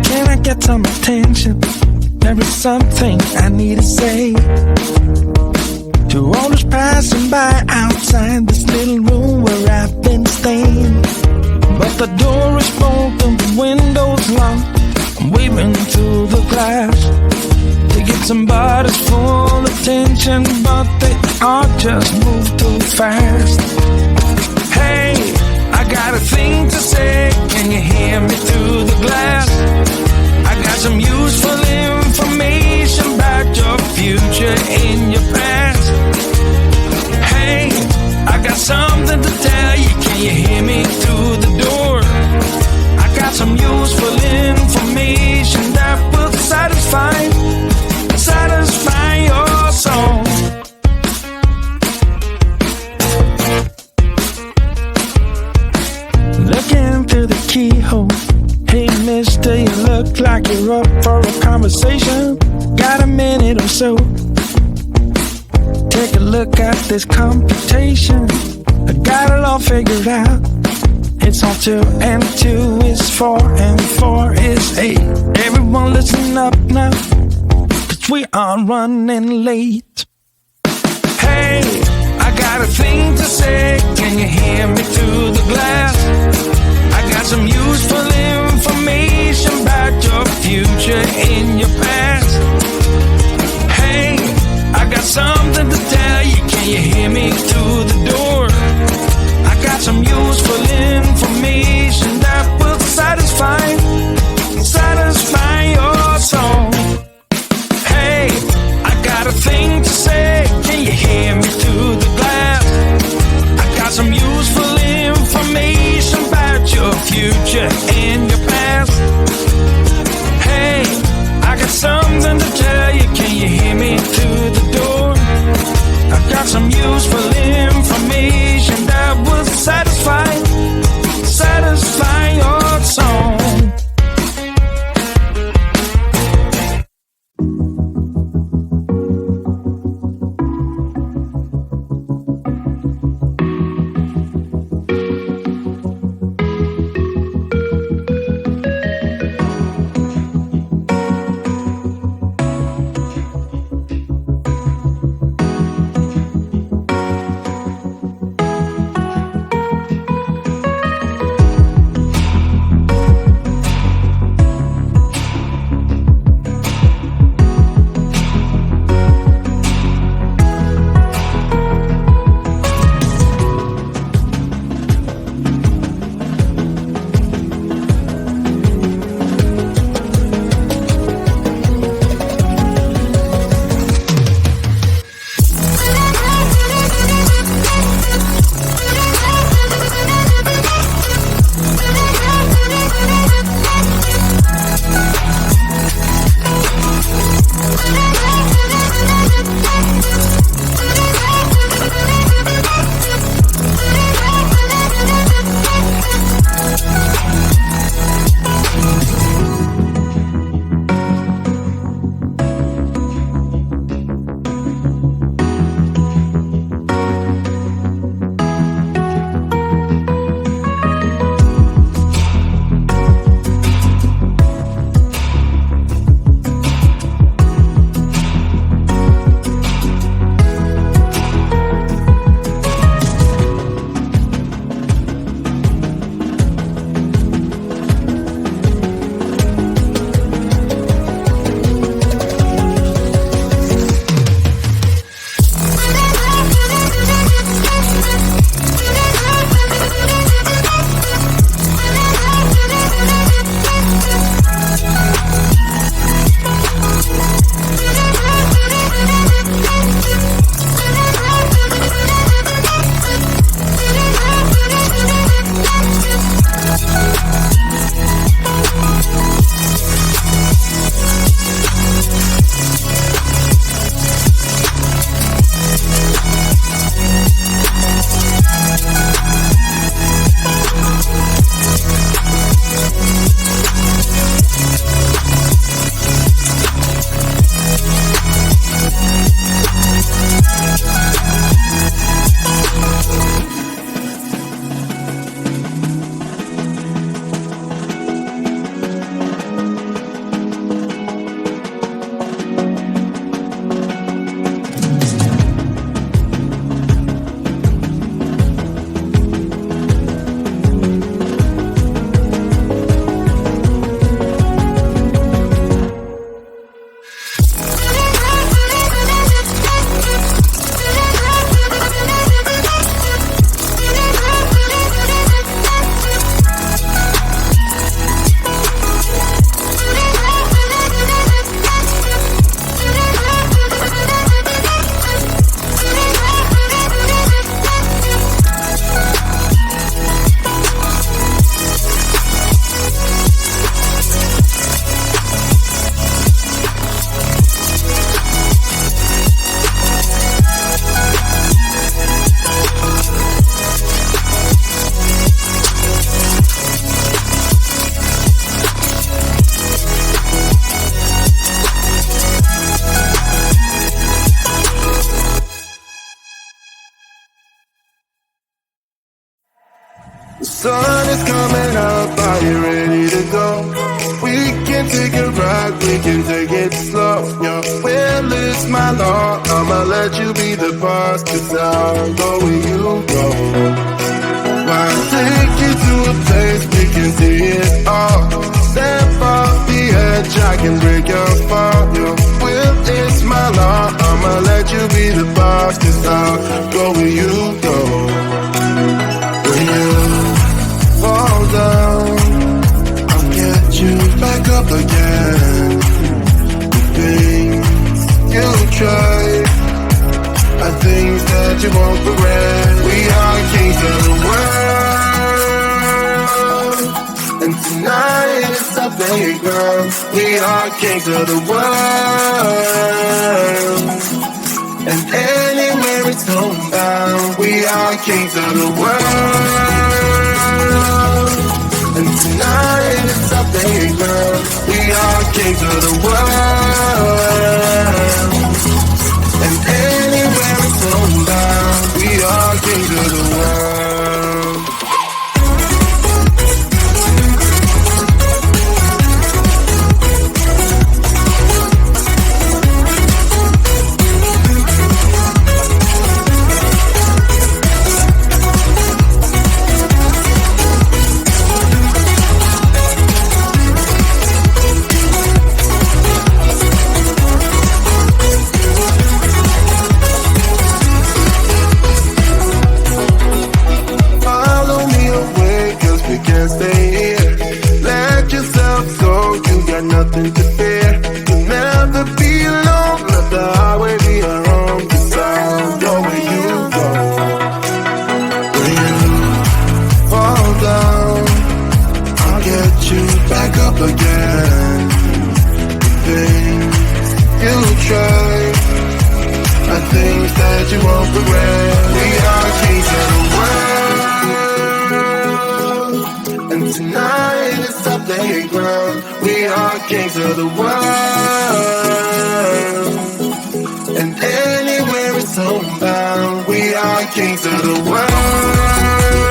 Can I get some attention? There is something I need to say to all those passing by outside this little room where I've been staying. But the door is broken, the window's locked. I'm waving through the glass to get somebody's full attention, but they all just move too fast. Hey, I got a thing to say, can you hear me through the glass? I got some useful information about your future and your past. Hey, I got something to tell you, can you hear me through the door? I got some useful information that will satisfy your soul. Looking through the keyhole. Hey mister, you look like you're up for a conversation. Got a minute or so? Take a look at this computation. I got it all figured out. It's all 2 and 2 is 4 and 4 is 8. Everyone listen up now, 'cause we are running late. Hey, I got a thing to say, can you hear me through the glass? I got some useful information about your future and your past. Hey, I got something to tell you, can you hear me through the door? I got some useful information that will satisfy your soul. Hey, I got a thing to say, can you hear me through the glass? I got some useful information about your future and your past. Hey, I got something to tell you, can you hear me through the door? I got some useful information that will satisfy your soul. sun is coming up, are you ready to go? We can take a ride, we can take it slow. Your will is my law, I'ma let you be the boss, 'cause I'll go where you go. I'll take you to a place we can see it all. Step off the edge, I can break your fall. Your will is my law, I'ma let you be the boss, 'cause I'll go where you go. When you fall down, I'll get you back up again. The things you tried are things that you won't regret. We are kings of the world, and tonight is our playground. We are kings of the world, and anywhere it's homebound. We are kings of the world, and tonight is our playground. We are kings of the world, and anywhere it's homebound. We are kings of the world. Nothing to fear. You'll never be alone. Let the highway be our home, 'cause I'll go where you go. When you fall down, I'll get you back up again. The things you try are things that you won't regret. We are kings of the world, and tonight is our playground. We are kings of the world, and anywhere it's homebound. We are kings of the world,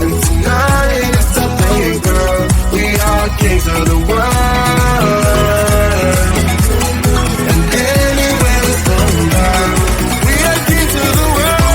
and tonight it's our playground. We are kings of the world, and anywhere it's homebound. We are kings of the world.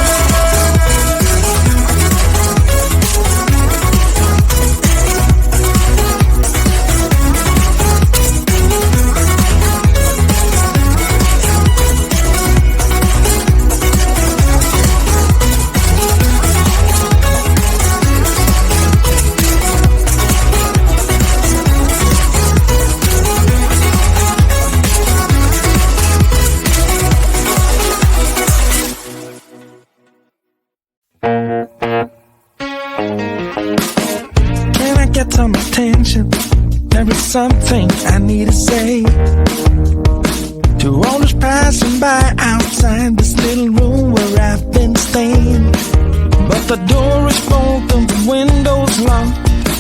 Can I get some attention? There is something I need to say to all those passing by outside this little room where I've been staying. But the door is broken, the window's locked.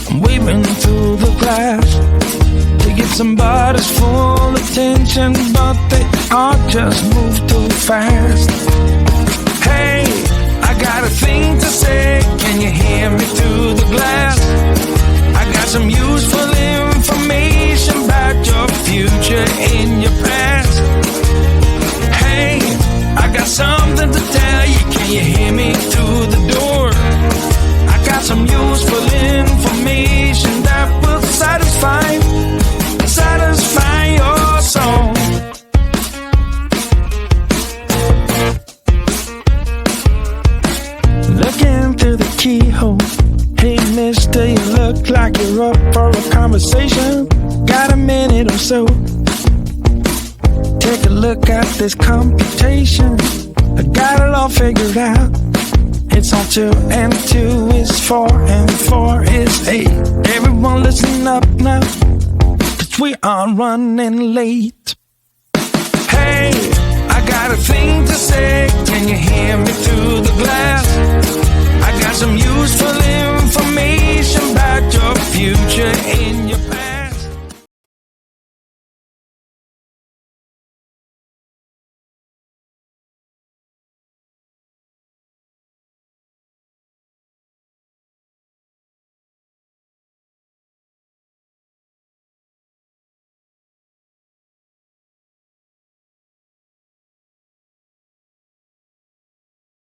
I'm waving through the glass to get somebody's full attention, but they all just move too fast. Hey, I got a thing to say, can you hear me through the glass? I got some useful information about your future and your past. Hey, I got something to tell you, can you hear me through the door? I got some useful information that will satisfy your soul. Looking through the keyhole. Hey mister, you look like you're up for a conversation. Got a minute or so? Take a look at this computation. I got it all figured out. It's on 2 and 2 is 4 and 4 is 8. Everyone listen up now, 'cause we are running late. Hey, I got a thing to say, can you hear me through the glass? I got some